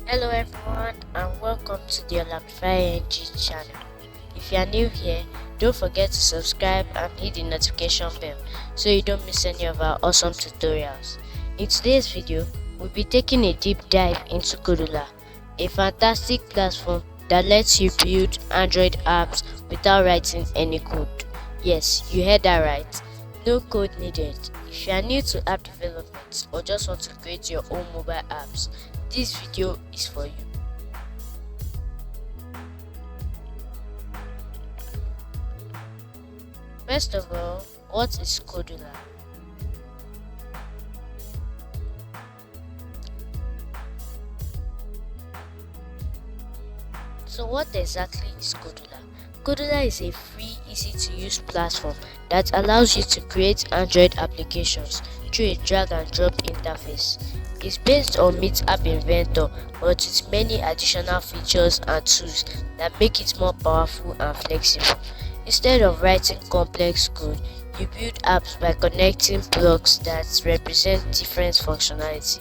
Hello everyone and welcome to the OlamifyNG channel. If you are new here, don't forget to subscribe and hit the notification bell so you don't miss any of our awesome tutorials. In today's video, we'll be taking a deep dive into Kodular, a fantastic platform that lets you build Android apps without writing any code. Yes, you heard that right. No code needed. If you are new to app development or just want to create your own mobile apps, this video is for you. First of all, what is Kodular? So what exactly is Kodular? Kodular is a free, easy-to-use platform that allows you to create Android applications through a drag-and-drop interface. It's based on Meet App Inventor, but with many additional features and tools that make it more powerful and flexible. Instead of writing complex code, you build apps by connecting blocks that represent different functionality.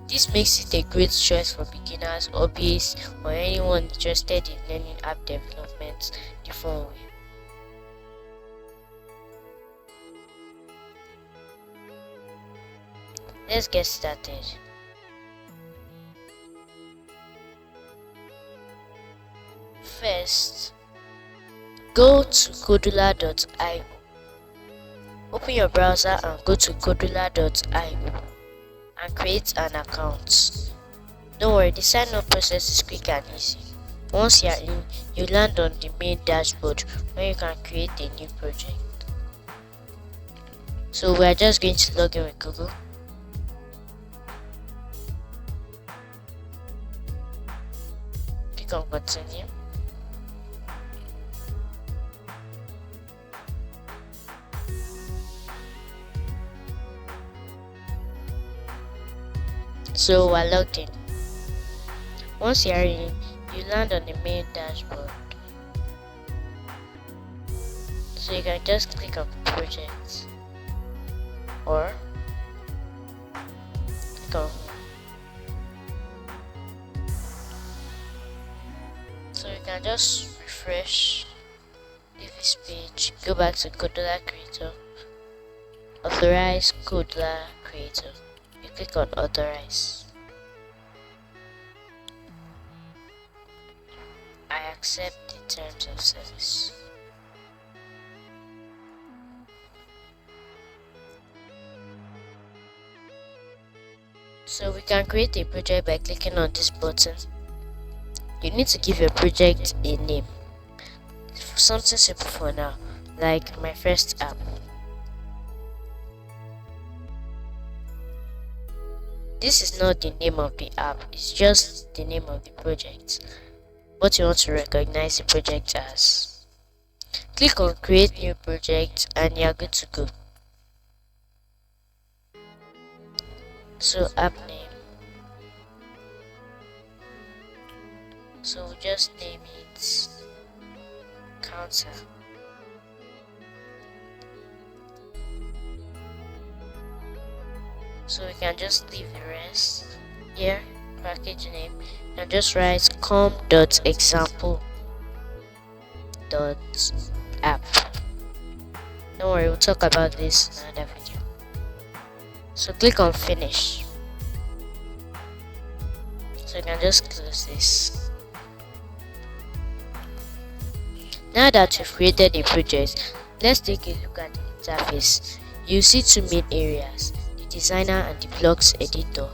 This makes it a great choice for beginners, hobbyists, or anyone interested in learning app development the fun way. Let's get started. First, go to kodular.io. Open your browser and go to kodular.io and create an account. Don't worry, the sign up process is quick and easy. Once you are in, you land on the main dashboard where you can create a new project. So we are just going to log in with Google. Click on continue. So we're logged in. Once you are in, you land on the main dashboard. So you can just click on project or click on home. So you can just refresh, leave this page, go back to Kodular Creator, authorize Kodular Creator. You click on authorize. I accept the terms of service. So we can create a project by clicking on this button. You need to give your project a name. Something simple for now, like my first app. This is not the name of the app, it's just the name of the project. What you want to recognize the project as. Click on create new project and you are good to go. So app name. So we'll just name it counter. So we can just leave the rest here, package name, and just write com.example.app. Don't worry, we'll talk about this in another video. So click on finish. So you can just close this. Now that you've created a project, let's take a look at the interface. You see two main areas: designer and the blocks editor.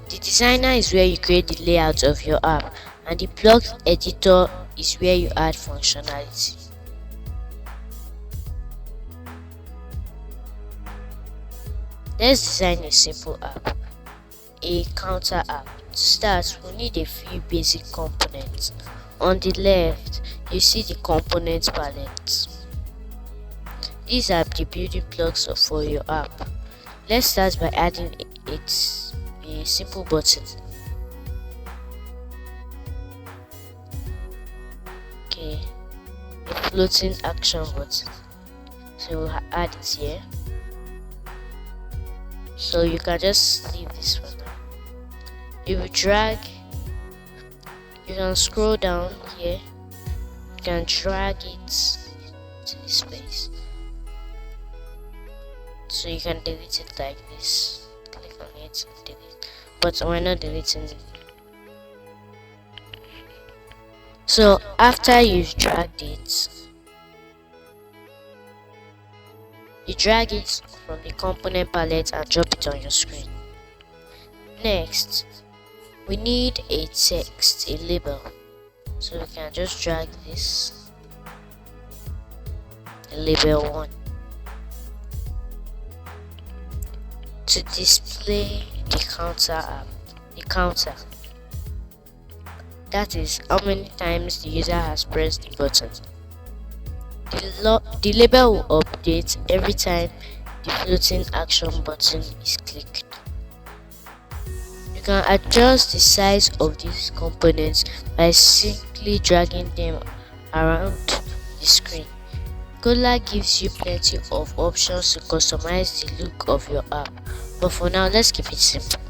The designer is where you create the layout of your app, and the blocks editor is where you add functionality. Let's design a simple app, a counter app. To start, we'll need a few basic components. On the left, you see the component palette. These are the building blocks for your app. Let's start by adding a simple button. Okay, a floating action button. So we'll add it here. So you can just leave this for now. You will drag, you can scroll down here, you can drag it to this space. So you can delete it like this. Click on it and delete. But we're not deleting it. So after you've dragged it, you drag it from the component palette and drop it on your screen. Next, we need a text, a label. So we can just drag this, label 1, to display the counter app. The counter, that is how many times the user has pressed the button. The label will update every time the floating action button is clicked. You can adjust the size of these components by simply dragging them around the screen. Kodular gives you plenty of options to customize the look of your app, but for now let's keep it simple.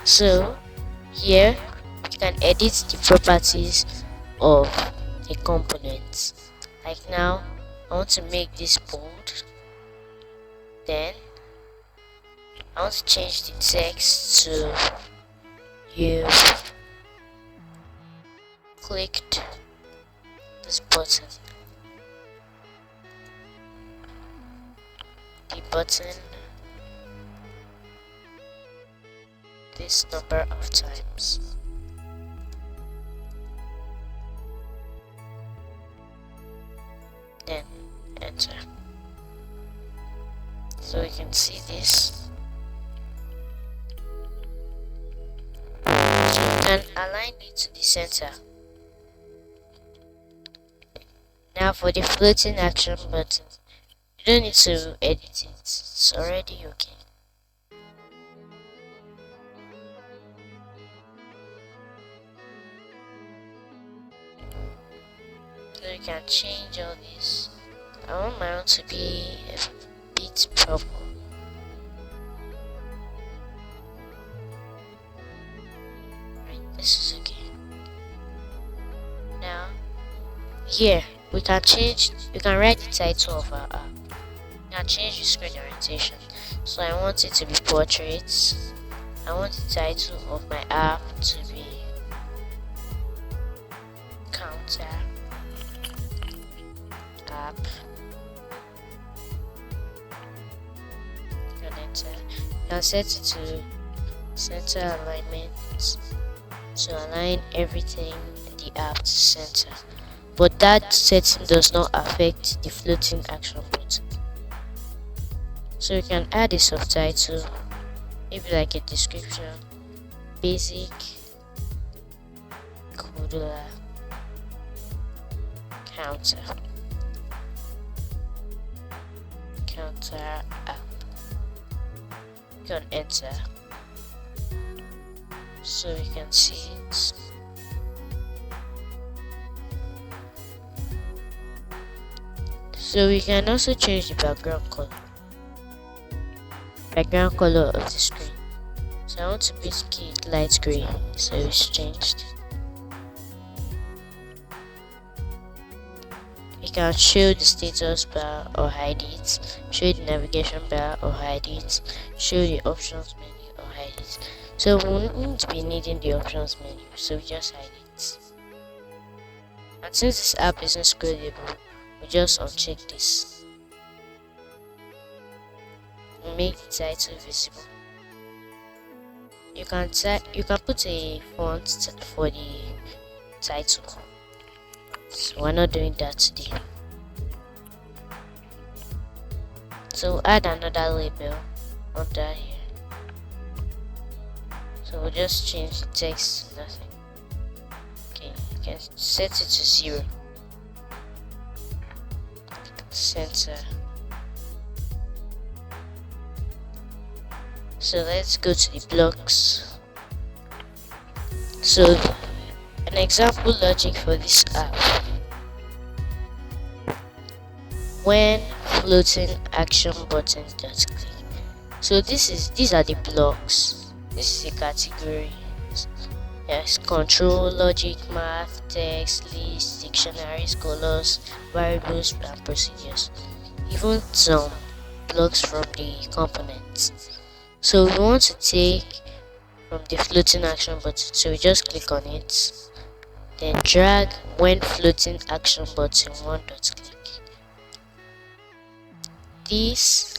So here you can edit the properties of a component. Like now, I want to make this bold. Then I want to change the text to "You clicked this button." The button this number of times. Then enter. So we can see this. So we can align it to the center. Now for the floating action button, you don't need to edit it, it's already okay. So you can change all this. I want my own to be a bit purple. Right, this is okay. Now, here we can change. You can write the title of our app. You can change the screen orientation. So I want it to be portrait. I want the title of my app to be counter app. You can set it to center alignment to align everything in the app to center, but that setting does not affect the floating action button. So you can add a subtitle, maybe like a description, basic Kodular counter app. You can enter so you can see it. So we can also change the background color of the screen. So I want to make it light gray, so it's changed. You can show the status bar or hide it, show the navigation bar or hide it, show the options menu or hide it. So we won't be needing the options menu, so we just hide it. And since this app isn't scrollable, we just uncheck this. We'll make the title visible. You can put a font for the title. So we're not doing that today. So add another label under here. So we'll just change the text to nothing. Okay, you can set it to 0. Center. So let's go to the blocks. So an example logic for this app: when floating action button does click. So these are the blocks. This is a category. Yes, control, logic, math, text, list, dictionaries, colors, variables, and procedures. Even some blocks from the components. So we want to take from the floating action button. So we just click on it. Then drag when floating action button one dot click. This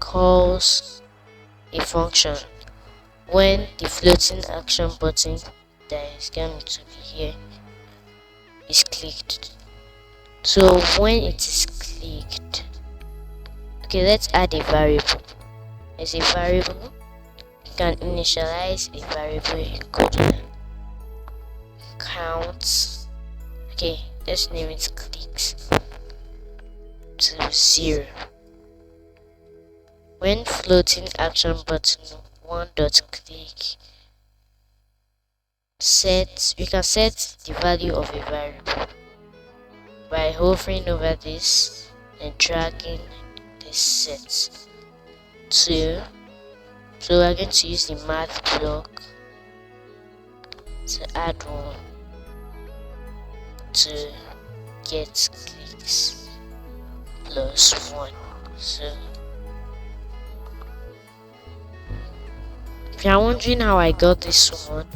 calls a function when the floating action button that is going to be here is clicked. So when it is clicked, okay, let's add a variable. As a variable, you can initialize a variable in Kodular. Count, okay, let's name it clicks to 0. When floating action button one dot click, we can set the value of a variable by hovering over this and dragging this set to. So we're going to use the math block to add one to get clicks plus 1. So if you're wondering how I got this one,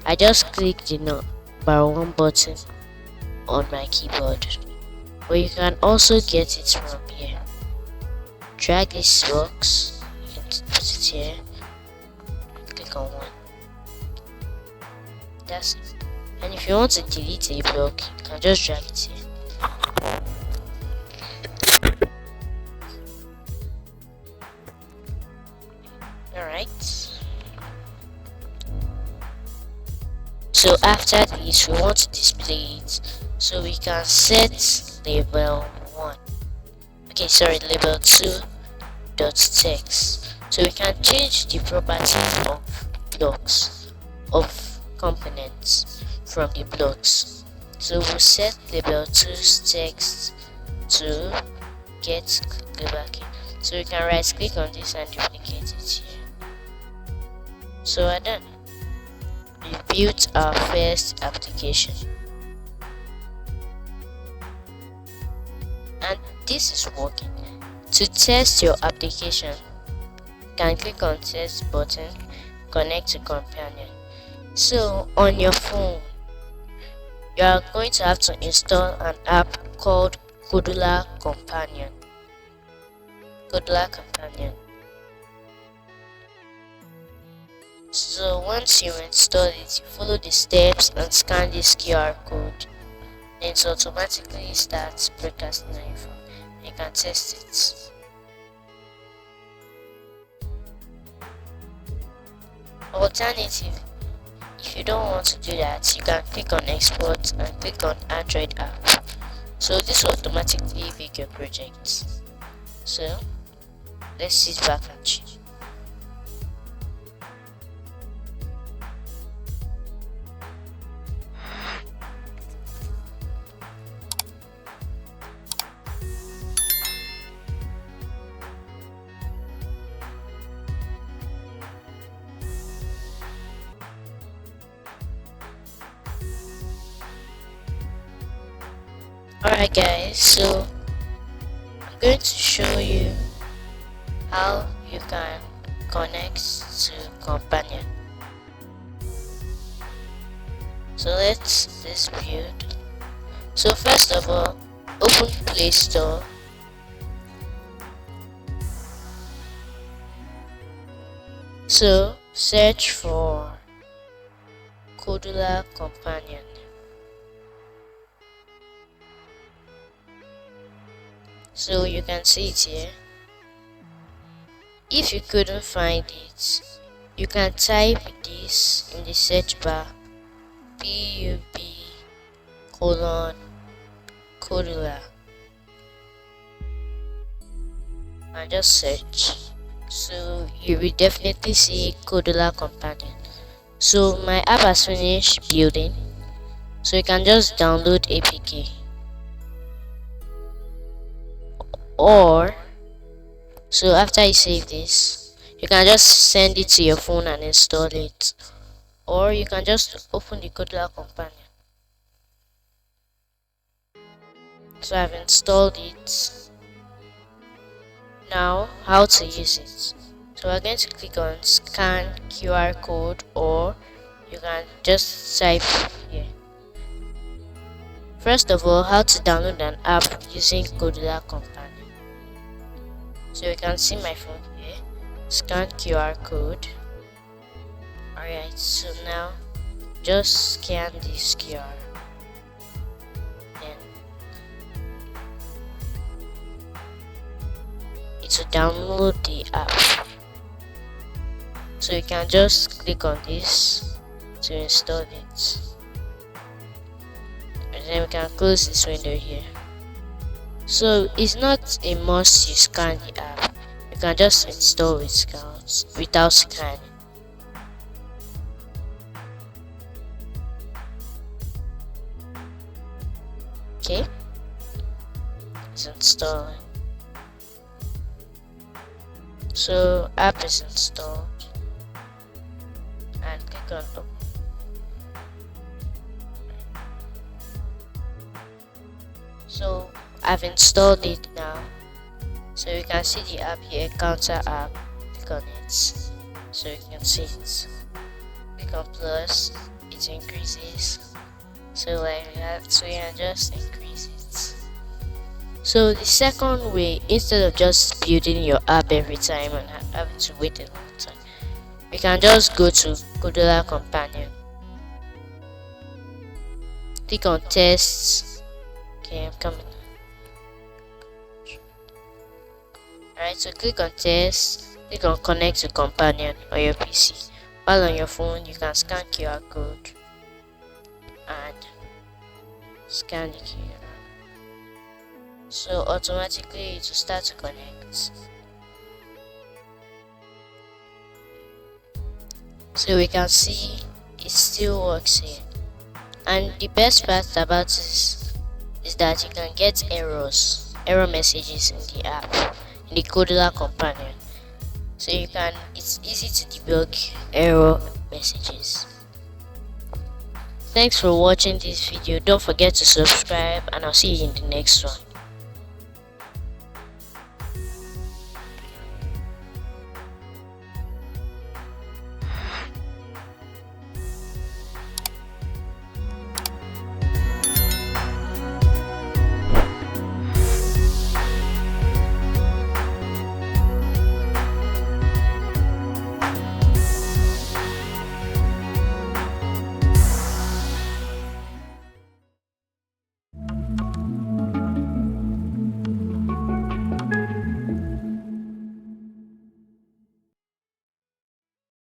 I just clicked the number 1 button on my keyboard, but you can also get it from here. Drag this box and put it here, click on 1. That's it. And if you want to delete a block, you can just drag it here. Alright. So after this, we want to display it. So we can set label 1. Okay, sorry, label 2 dot text. So we can change the property of blocks, of components from the blocks. So we'll set label 2's text to get global key. So we can right click on this and duplicate it here. So we're done. We built our first application, and this is working. To test your application, you can click on test button, connect to companion. So on your phone, you are going to have to install an app called Kodular Companion. Kodular Companion. So once you install it, you follow the steps and scan this QR code. Then it automatically starts broadcasting on your phone. You can test it. Alternative, if you don't want to do that, you can click on export and click on Android app. So this will automatically make your project. So let's sit back and chill. Alright guys, so I'm going to show you how you can connect to companion. So let's this build. So first of all, open Play Store. So search for Kodular Companion. So you can see it here. If you couldn't find it, you can type this in the search bar, PUB Kodular, and just search. So you will definitely see Kodular Companion. So my app has finished building, so you can just download APK, or So after you save this, you can just send it to your phone and install it, or you can just open the Kodular companion. So I've installed it. Now, how to use it? So we're going to click on scan QR code, or you can just type here. First of all, how to download an app using Kodular companion. So you can see my phone here. Scan QR code. Alright, so now just scan this QR. Then it will download the app. So you can just click on this to install it. And then we can close this window here. So it's not a must you scan the app. You can just install without scanning. Okay, it's installing. So app is installed, and click on open. So I've installed it now. So you can see the app here, counter app. Click on it so you can see it. Click on plus, it increases. So like that, so you can just increase it. So the second way, instead of just building your app every time and having to wait a long time, we can just go to Kodular companion. Click on tests. Okay, I'm coming. Alright, so click on test, click on connect to companion on your PC. While on your phone, you can scan QR code and scan the QR. So automatically it will start to connect. So we can see it still works here. And the best part about this is that you can get error messages in the app, in the Kodular companion. So it's easy to debug error messages. Thanks for watching this video. Don't forget to subscribe, and I'll see you in the next one.